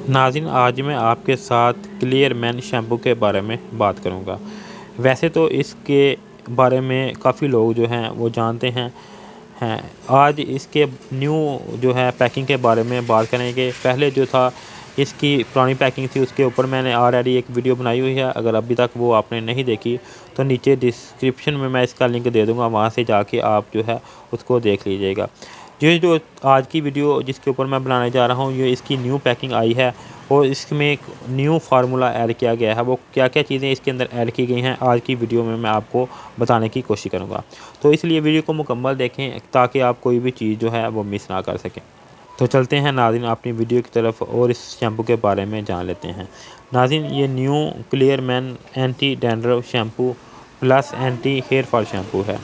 ناظرین، آج میں آپ کے ساتھ کلیئر مین شیمپو کے بارے میں بات کروں گا۔ ویسے تو اس کے بارے میں کافی لوگ جو ہیں وہ جانتے ہیں۔ آج اس کے نیو جو ہے پیکنگ کے بارے میں بات کریں گے۔ پہلے جو تھا اس کی پرانی پیکنگ تھی، اس کے اوپر میں نے آلریڈی ایک ویڈیو بنائی ہوئی ہے۔ اگر ابھی تک وہ آپ نے نہیں دیکھی تو نیچے ڈسکرپشن میں اس کا لنک دے دوں گا، وہاں سے جا کے آپ جو ہے اس کو دیکھ لیجئے گا۔ جو آج کی ویڈیو جس کے اوپر میں بنانے جا رہا ہوں، یہ اس کی نیو پیکنگ آئی ہے اور اس میں ایک نیو فارمولا ایڈ کیا گیا ہے۔ وہ کیا کیا چیزیں اس کے اندر ایڈ کی گئی ہیں آج کی ویڈیو میں آپ کو بتانے کی کوشش کروں گا۔ تو اس لیے ویڈیو کو مکمل دیکھیں تاکہ آپ کوئی بھی چیز جو ہے وہ مس نہ کر سکیں۔ تو چلتے ہیں ناظرین اپنی ویڈیو کی طرف اور اس شیمپو کے بارے میں جان لیتے ہیں۔ ناظرین، یہ new clear men anti dandruff shampoo plus anti hair fall shampoo ہے۔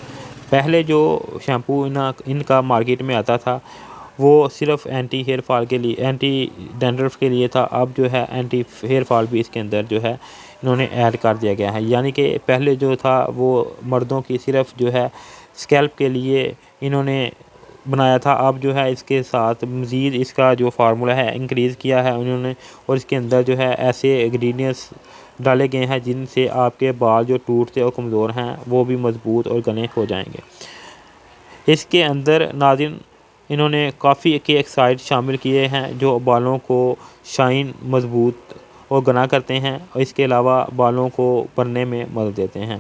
پہلے جو شیمپو ان کا مارکیٹ میں آتا تھا وہ صرف اینٹی ہیئر فال کے لیے، اینٹی ڈینڈرف کے لیے تھا۔ اب جو ہے اینٹی ہیئر فال بھی اس کے اندر جو ہے انہوں نے ایڈ کر دیا گیا ہے۔ یعنی کہ پہلے جو تھا وہ مردوں کی صرف جو ہے اسکیلپ کے لیے انہوں نے بنایا تھا، اب جو ہے اس کے ساتھ مزید اس کا جو فارمولا ہے انکریز کیا ہے انہوں نے، اور اس کے اندر جو ہے ایسے انگریڈینٹس ڈالے گئے ہیں جن سے آپ کے بال جو ٹوٹتے اور کمزور ہیں وہ بھی مضبوط اور گھنے ہو جائیں گے۔ اس کے اندر ناظرین انہوں نے کافی ایکسائڈ شامل کیے ہیں جو بالوں کو شائن، مضبوط اور گھنا کرتے ہیں، اور اس کے علاوہ بالوں کو بڑھنے میں مدد دیتے ہیں۔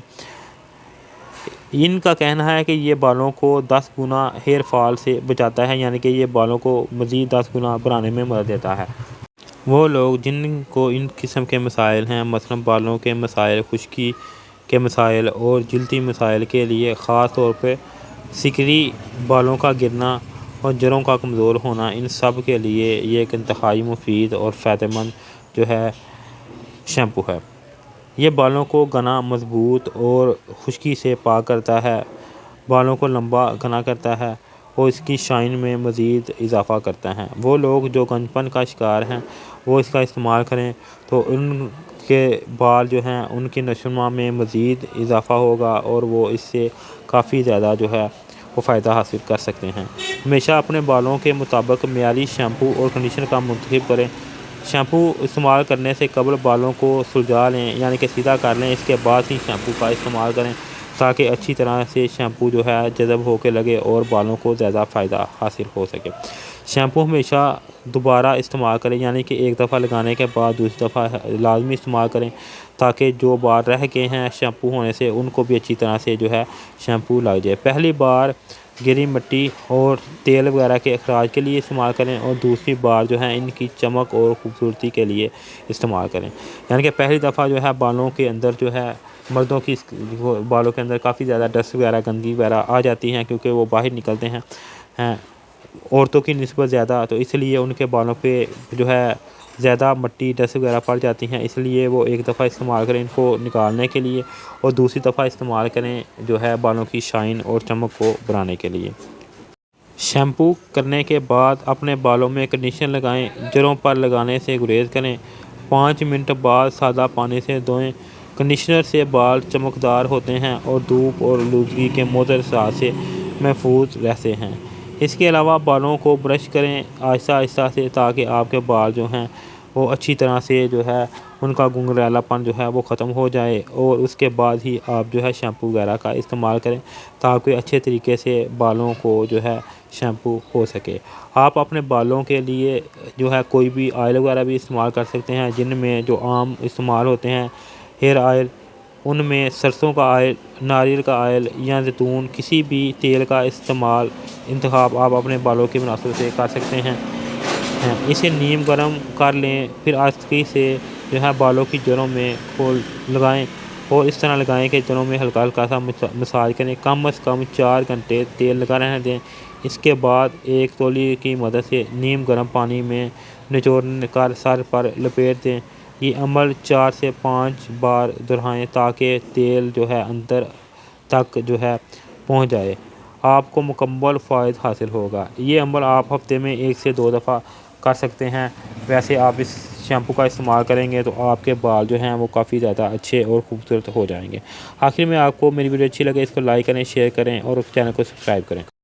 ان کا کہنا ہے کہ یہ بالوں کو 10 گنا ہیئر فال سے بچاتا ہے، یعنی کہ یہ بالوں کو مزید 10 گنا بڑھانے میں مدد دیتا ہے۔ وہ لوگ جن کو ان قسم کے مسائل ہیں، مثلا بالوں کے مسائل، خشکی کے مسائل اور جلدی مسائل کے لیے، خاص طور پہ سکری، بالوں کا گرنا اور جڑوں کا کمزور ہونا، ان سب کے لیے یہ ایک انتہائی مفید اور فائدہ مند جو ہے شیمپو ہے۔ یہ بالوں کو گھنا، مضبوط اور خشکی سے پاک کرتا ہے، بالوں کو لمبا گھنا کرتا ہے اور اس کی شائن میں مزید اضافہ کرتا ہے۔ وہ لوگ جو گنجپن کا شکار ہیں وہ اس کا استعمال کریں تو ان کے بال جو ہیں ان کی نشو و نما میں مزید اضافہ ہوگا اور وہ اس سے کافی زیادہ جو ہے وہ فائدہ حاصل کر سکتے ہیں۔ ہمیشہ اپنے بالوں کے مطابق معیاری شیمپو اور کنڈیشنر کا منتخب کریں۔ شیمپو استعمال کرنے سے قبل بالوں کو سلجھا لیں، یعنی کہ سیدھا کر لیں، اس کے بعد ہی شیمپو کا استعمال کریں تاکہ اچھی طرح سے شیمپو جو ہے جذب ہو کے لگے اور بالوں کو زیادہ فائدہ حاصل ہو سکے۔ شیمپو ہمیشہ دوبارہ استعمال کریں، یعنی کہ ایک دفعہ لگانے کے بعد دوسری دفعہ لازمی استعمال کریں تاکہ جو بال رہ گئے ہیں شیمپو ہونے سے ان کو بھی اچھی طرح سے جو ہے شیمپو لگ جائے۔ پہلی بار گری مٹی اور تیل وغیرہ کے اخراج کے لیے استعمال کریں اور دوسری بار جو ہے ان کی چمک اور خوبصورتی کے لیے استعمال کریں۔ یعنی کہ پہلی دفعہ جو ہے بالوں کے اندر جو ہے مردوں کی بالوں کے اندر کافی زیادہ ڈسٹ وغیرہ، گندگی وغیرہ آ جاتی ہیں کیونکہ وہ باہر نکلتے ہیں عورتوں کی نسبت زیادہ، تو اس لیے ان کے بالوں پہ جو ہے زیادہ مٹی، ڈسٹ وغیرہ پڑ جاتی ہیں، اس لیے وہ ایک دفعہ استعمال کریں ان کو نکالنے کے لیے اور دوسری دفعہ استعمال کریں جو ہے بالوں کی شائن اور چمک کو بڑھانے کے لیے۔ شیمپو کرنے کے بعد اپنے بالوں میں کنڈیشنر لگائیں، جڑوں پر لگانے سے گریز کریں، 5 منٹ بعد سادہ پانی سے دھوئیں۔ کنڈیشنر سے بال چمکدار ہوتے ہیں اور دھوپ اور آلودگی کے مضر اثرات سے محفوظ رہتے ہیں۔ اس کے علاوہ بالوں کو برش کریں آہستہ آہستہ سے تاکہ آپ کے بال جو ہیں وہ اچھی طرح سے جو ہے ان کا گنگریلا پن جو ہے وہ ختم ہو جائے، اور اس کے بعد ہی آپ جو ہے شیمپو وغیرہ کا استعمال کریں تاکہ اچھے طریقے سے بالوں کو جو ہے شیمپو ہو سکے۔ آپ اپنے بالوں کے لیے جو ہے کوئی بھی آئل وغیرہ بھی استعمال کر سکتے ہیں، جن میں جو عام استعمال ہوتے ہیں ہیئر آئل، ان میں سرسوں کا آئل، ناریل کا آئل یا زیتون، کسی بھی تیل کا انتخاب آپ اپنے بالوں کے مناسب سے کر سکتے ہیں۔ اسے نیم گرم کر لیں، پھر آہستگی سے جو ہے بالوں کی جڑوں میں لگائیں اور اس طرح لگائیں کہ جڑوں میں ہلکا ہلکا سا مساج کریں، کم از کم 4 گھنٹے تیل لگا رہنے دیں۔ اس کے بعد ایک تولیے کی مدد سے نیم گرم پانی میں نچوڑ کر سر پر لپیٹ دیں۔ یہ عمل 4 سے 5 بار دہرائیں تاکہ تیل جو ہے اندر تک جو ہے پہنچ جائے، آپ کو مکمل فائدہ حاصل ہوگا۔ یہ عمل آپ ہفتے میں 1 سے 2 دفعہ کر سکتے ہیں۔ ویسے آپ اس شیمپو کا استعمال کریں گے تو آپ کے بال جو ہیں وہ کافی زیادہ اچھے اور خوبصورت ہو جائیں گے۔ آخر میں آپ کو میری ویڈیو اچھی لگے اس کو لائک کریں، شیئر کریں اور چینل کو سبسکرائب کریں۔